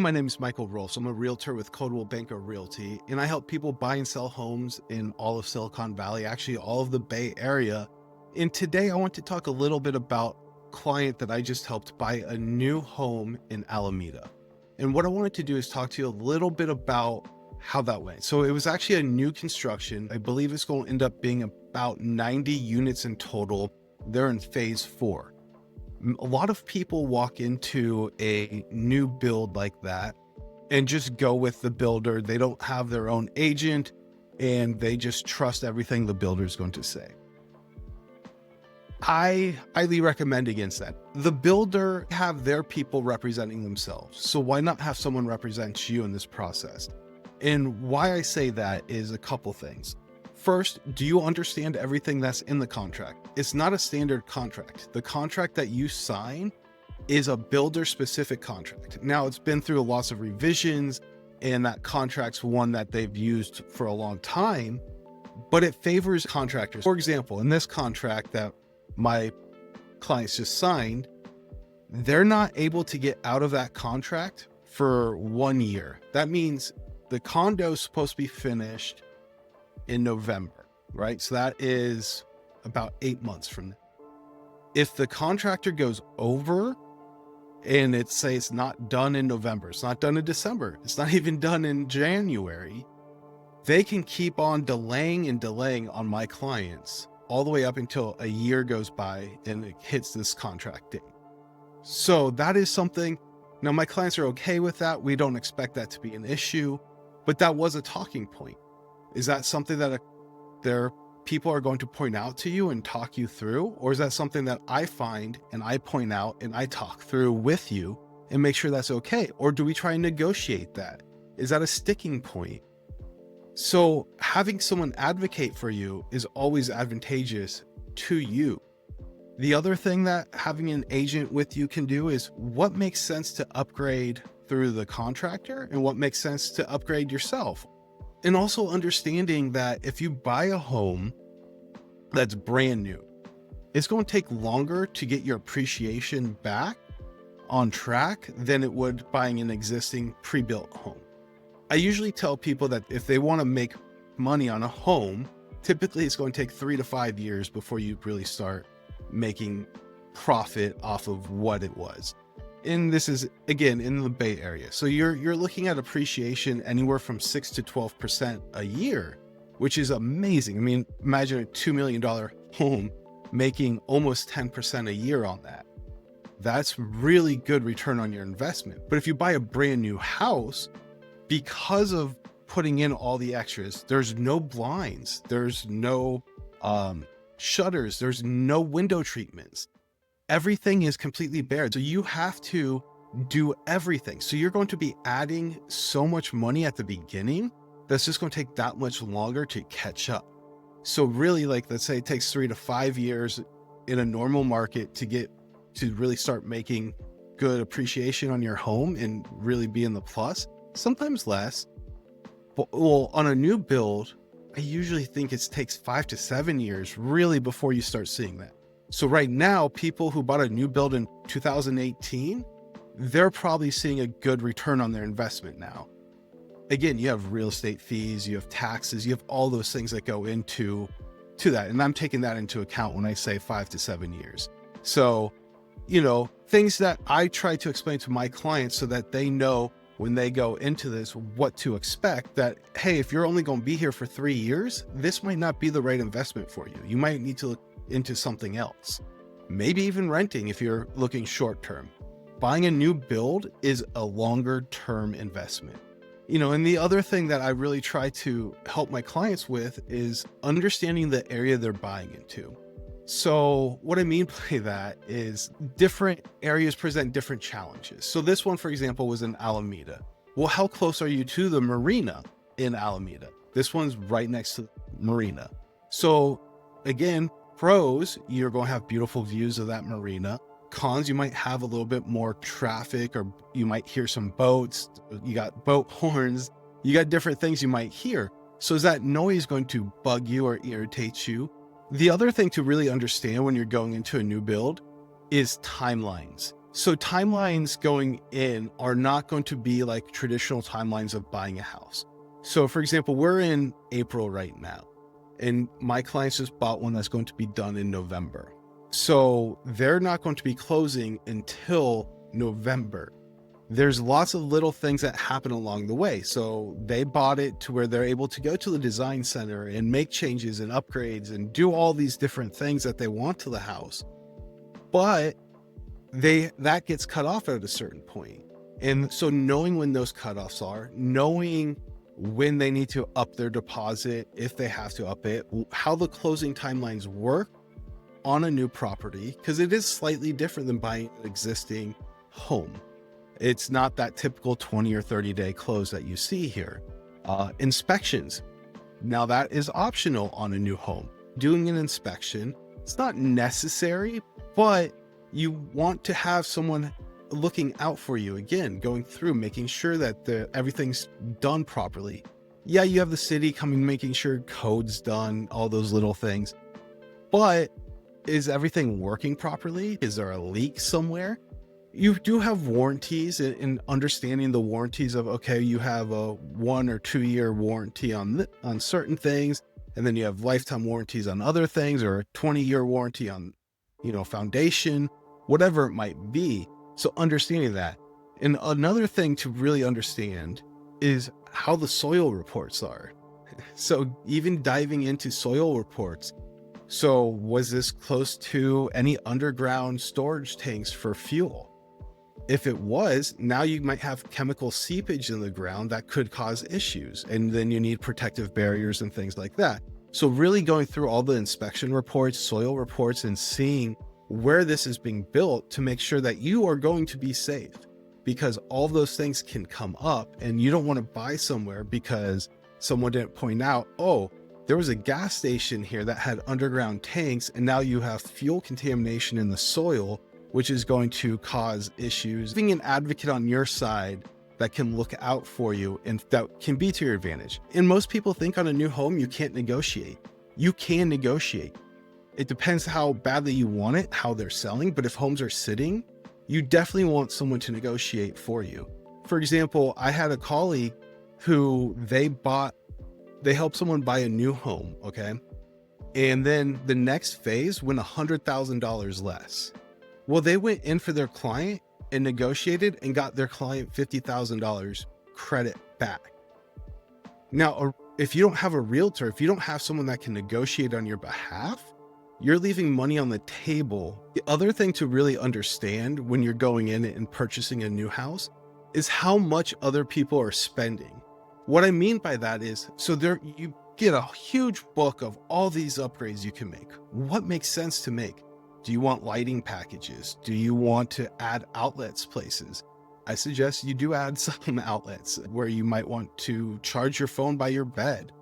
My name is Michael Rolfs. I'm a realtor with Coldwell Banker Realty, and I help people buy and sell homes in all of Silicon Valley, actually all of the Bay Area. And today I want to talk a little bit about a client that I just helped buy a new home in Alameda. And what I wanted to do is talk to you a little bit about how that went. So it was actually a new construction. I believe it's going to end up being about 90 units in total. They're in phase 4. A lot of people walk into a new build like that and just go with the builder. They don't have their own agent and they just trust everything the builder is going to say. I highly recommend against that. The builder have their people representing themselves. So why not have someone represent you in this process? And why I say that is a couple things. First, do you understand everything that's in the contract? It's not a standard contract. The contract that you sign is a builder-specific contract. Now, it's been through lots of revisions, and that contract's one that they've used for a long time, but it favors contractors. For example, in this contract that my clients just signed, they're not able to get out of that contract for 1 year. That means the condo is supposed to be finished in November, right? So that is about 8 months from now. If the contractor goes over and it's not done in November, it's not done in December, it's not even done in January, they can keep on delaying and delaying on my clients all the way up until a year goes by and it hits this contract date. So that is something. Now my clients are okay with that. We don't expect that to be an issue, but that was a talking point. Is that something that their people are going to point out to you and talk you through? Or is that something that I find and I point out and I talk through with you and make sure that's okay? Or do we try and negotiate that? Is that a sticking point? So having someone advocate for you is always advantageous to you. The other thing that having an agent with you can do is what makes sense to upgrade through the contractor and what makes sense to upgrade yourself. And also understanding that if you buy a home that's brand new, it's going to take longer to get your appreciation back on track than it would buying an existing pre-built home. I usually tell people that if they want to make money on a home, typically it's going to take 3 to 5 years before you really start making profit off of what it was. And this is, again, in the Bay Area. So you're looking at appreciation anywhere from 6 to 12% a year, which is amazing. I mean, imagine a $2 million home making almost 10% a year on that. That's really good return on your investment. But if you buy a brand new house, because of putting in all the extras, there's no blinds, there's no shutters, there's no window treatments. Everything is completely bare. So you have to do everything. So you're going to be adding so much money at the beginning that's just going to take that much longer to catch up. So really, like, let's say it takes 3 to 5 years in a normal market to really start making good appreciation on your home and really be in the plus, sometimes less. But, well, on a new build, I usually think it takes 5 to 7 years really before you start seeing that. So right now, people who bought a new build in 2018, they're probably seeing a good return on their investment now. Again, you have real estate fees, you have taxes, you have all those things that go into that. And I'm taking that into account when I say 5 to 7 years. So, things that I try to explain to my clients so that they know when they go into this, what to expect, that, hey, if you're only going to be here for 3 years, this might not be the right investment for you. You might need to look into something else, maybe even renting if you're looking short term. Buying a new build is a longer term investment. And the other thing that I really try to help my clients with is understanding the area they're buying into. So what I mean by that is different areas present different challenges. So this one, for example, was in Alameda. Well, how close are you to the marina in Alameda? This one's right next to the marina. So again, pros, you're going to have beautiful views of that marina. Cons, you might have a little bit more traffic, or you might hear some boats. You got boat horns. You got different things you might hear. So is that noise going to bug you or irritate you? The other thing to really understand when you're going into a new build is timelines. So timelines going in are not going to be like traditional timelines of buying a house. So for example, we're in April right now, and my clients just bought one that's going to be done in November. So they're not going to be closing until November. There's lots of little things that happen along the way. So they bought it to where they're able to go to the design center and make changes and upgrades and do all these different things that they want to the house. But that gets cut off at a certain point. And so knowing when those cutoffs are, knowing when they need to up their deposit, if they have to up it, how the closing timelines work on a new property, because it is slightly different than buying an existing home. It's not that typical 20 or 30 day close that you see here. Inspections. Now that is optional on a new home. Doing an inspection, it's not necessary, but you want to have someone looking out for you, again, going through, making sure that everything's done properly. Yeah, you have the city coming, making sure code's done, all those little things. But is everything working properly? Is there a leak somewhere? You do have warranties, and understanding the warranties of, okay, you have a 1 or 2 year warranty on certain things, and then you have lifetime warranties on other things, or a 20-year warranty on, foundation, whatever it might be. So understanding that. And another thing to really understand is how the soil reports are. So even diving into soil reports. So was this close to any underground storage tanks for fuel? If it was, now you might have chemical seepage in the ground that could cause issues. And then you need protective barriers and things like that. So really going through all the inspection reports, soil reports, and seeing where this is being built to make sure that you are going to be safe, because all those things can come up, and you don't want to buy somewhere because someone didn't point out, oh, there was a gas station here that had underground tanks, and now you have fuel contamination in the soil, which is going to cause issues. Being an advocate on your side that can look out for you and that can be to your advantage. And most people think on a new home, you can't negotiate. You can negotiate. It depends how badly you want it, how they're selling. But if homes are sitting, you definitely want someone to negotiate for you. For example, I had a colleague who they helped someone buy a new home, okay? And then the next phase went $100,000 less. Well, they went in for their client and negotiated and got their client $50,000 credit back. Now, if you don't have a realtor, if you don't have someone that can negotiate on your behalf, you're leaving money on the table. The other thing to really understand when you're going in and purchasing a new house is how much other people are spending. What I mean by that is, so you get a huge book of all these upgrades you can make. What makes sense to make? Do you want lighting packages? Do you want to add outlets places? I suggest you do add some outlets where you might want to charge your phone by your bed.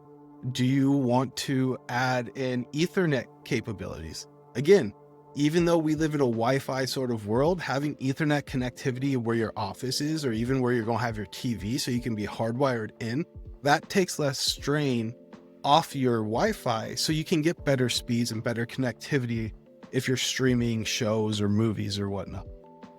Do you want to add in Ethernet capabilities? Again, even though we live in a Wi-Fi sort of world, having Ethernet connectivity where your office is, or even where you're going to have your TV so you can be hardwired in, that takes less strain off your Wi-Fi so you can get better speeds and better connectivity if you're streaming shows or movies or whatnot.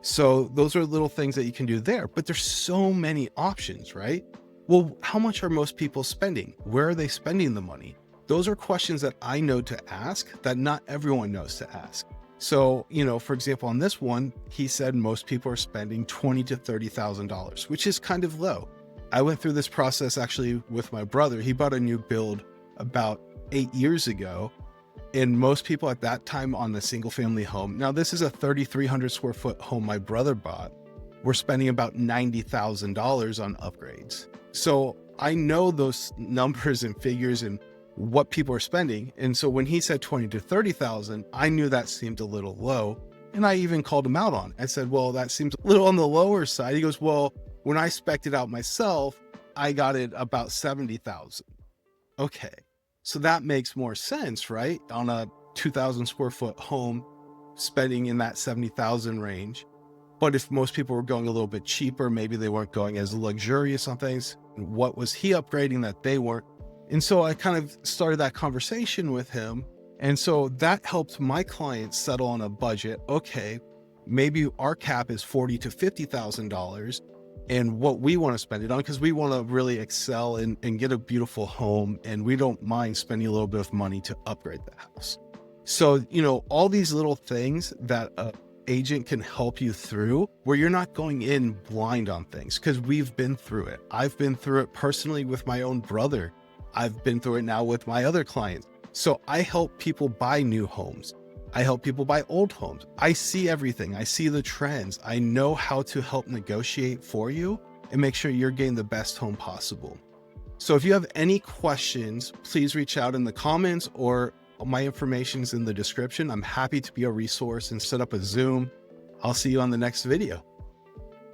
So those are little things that you can do there, but there's so many options, right? Well, how much are most people spending? Where are they spending the money? Those are questions that I know to ask that not everyone knows to ask. So, for example, on this one, he said most people are spending $20,000 to $30,000, which is kind of low. I went through this process actually with my brother. He bought a new build about 8 years ago. And most people at that time on the single family home, now this is a 3,300 square foot home my brother bought, we're spending about $90,000 on upgrades. So I know those numbers and figures and what people are spending. And so when he said 20 to 30,000, I knew that seemed a little low. And I even called him out on it. I said, well, that seems a little on the lower side. He goes, well, when I spec'd it out myself, I got it about 70,000. Okay. So that makes more sense, right? On a 2,000 square foot home, spending in that 70,000 range. But if most people were going a little bit cheaper, maybe they weren't going as luxurious on things. What was he upgrading that they weren't? And so I kind of started that conversation with him. And so that helped my clients settle on a budget. Okay, maybe our cap is $40,000 to $50,000 and what we want to spend it on, because we want to really excel and get a beautiful home. And we don't mind spending a little bit of money to upgrade the house. So, all these little things that a agent can help you through, where you're not going in blind on things, because we've been through it. I've been through it personally with my own brother. I've been through it now with my other clients. So I help people buy new homes. I help people buy old homes. I see everything. I see the trends. I know how to help negotiate for you and make sure you're getting the best home possible. So if you have any questions, please reach out in the comments, or my information is in the description. I'm happy to be a resource and set up a Zoom. I'll see you on the next video.